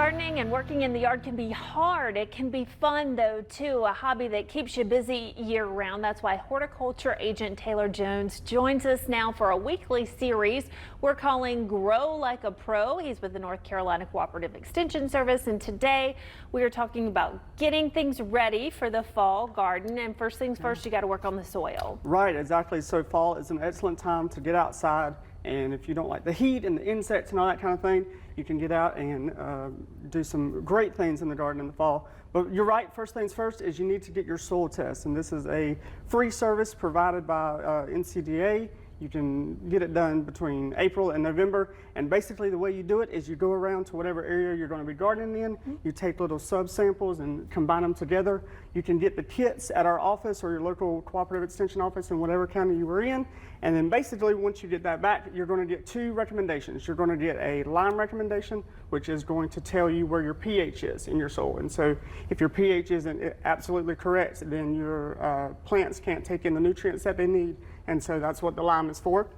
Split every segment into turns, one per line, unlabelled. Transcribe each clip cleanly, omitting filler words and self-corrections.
Gardening and working in the yard can be hard. It can be fun though too, a hobby that keeps you busy year round. That's why horticulture agent Taylor Jones joins us now for a weekly series we're calling Grow Like a Pro. He's with the North Carolina Cooperative Extension Service, and today we are talking about getting things ready for the fall garden. And first things first, you got to work on the soil.
Right, exactly. So fall is an excellent time to get outside, and if you don't like the heat and the insects and all that kind of thing, you can get out and do some great things in the garden in the fall. But you're right, first things first is you need to get your soil test, and this is a free service provided by NCDA. You can get it done between April and November, and basically the way you do it is you go around to whatever area you're going to be gardening in. You take little sub-samples and combine them together. You can get the kits at our office or your local cooperative extension office in whatever county you were in, and then basically once you get that back, you're going to get two recommendations. You're going to get a lime recommendation, which is going to tell you where your pH is in your soil, and so if your pH isn't absolutely correct, then your plants can't take in the nutrients that they need. And so that's what the lime is for.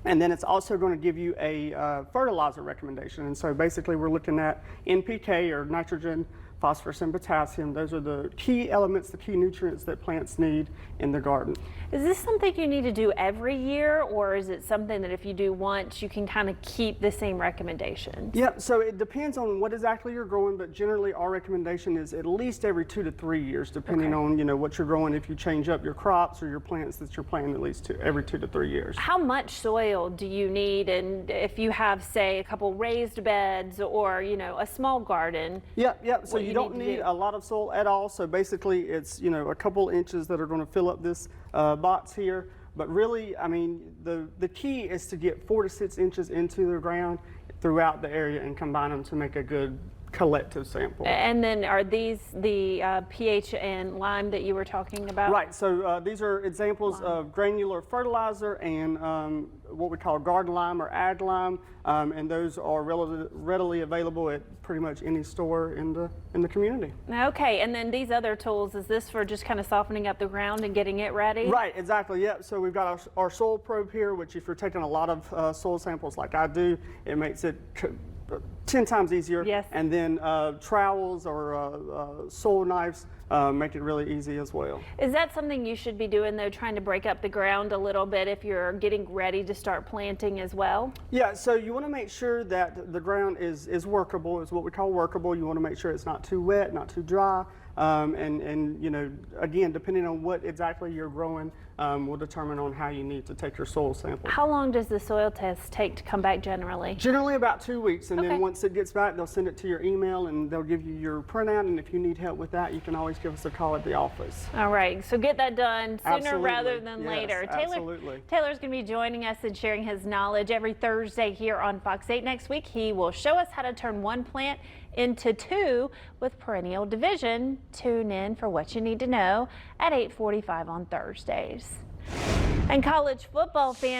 And then it's also going to give you a fertilizer recommendation. And so basically we're looking at NPK, or nitrogen, phosphorus, and potassium. Those are the key elements, the key nutrients that plants need in the garden.
Is this something you need to do every year, or is it something that if you do once, you can kind of keep the same recommendations?
Yeah, so it depends on what exactly you're growing, but generally our recommendation is at least every 2 to 3 years, depending on what you're growing. If you change up your crops or your plants that you're planting, at least every 2 to 3 years.
How much soil do you need? And if you have, say, a couple raised beds or a small garden?
Yeah. So you don't need a lot of soil at all. So basically it's a couple inches that are going to fill up this box here. But really, I mean, the key is to get 4 to 6 inches into the ground throughout the area and combine them to make a good collective sample.
And then are these the pH and lime that you were talking about?
Right, so these are examples of granular fertilizer and what we call garden lime or ag lime, and those are readily available at pretty much any store in the community.
Okay, and then these other tools, is this for just kind of softening up the ground and getting it ready?
Right, exactly, yeah. So we've got our soil probe here, which if you're taking a lot of soil samples like I do, it makes it 10 times easier.
Yes.
And then trowels or soil knives make it really easy as well.
Is that something you should be doing though, trying to break up the ground a little bit if you're getting ready to start planting as well?
Yeah, so you want to make sure that the ground is workable, is what we call workable. You want to make sure it's not too wet, not too dry. And again, depending on what exactly you're growing, will determine on how you need to take your soil sample.
How long does the soil test take to come back generally?
Generally about 2 weeks, and then once it gets back, they'll send it to your email and they'll give you your printout, and if you need help with that, you can always give us a call at the office.
All right, so get that done sooner
Absolutely.
rather than later.
Absolutely.
Taylor's going to be joining us and sharing his knowledge every Thursday here on Fox 8. Next week, he will show us how to turn one plant into two with perennial division. Tune in for what you need to know at 8:45 on Thursdays. And college football fans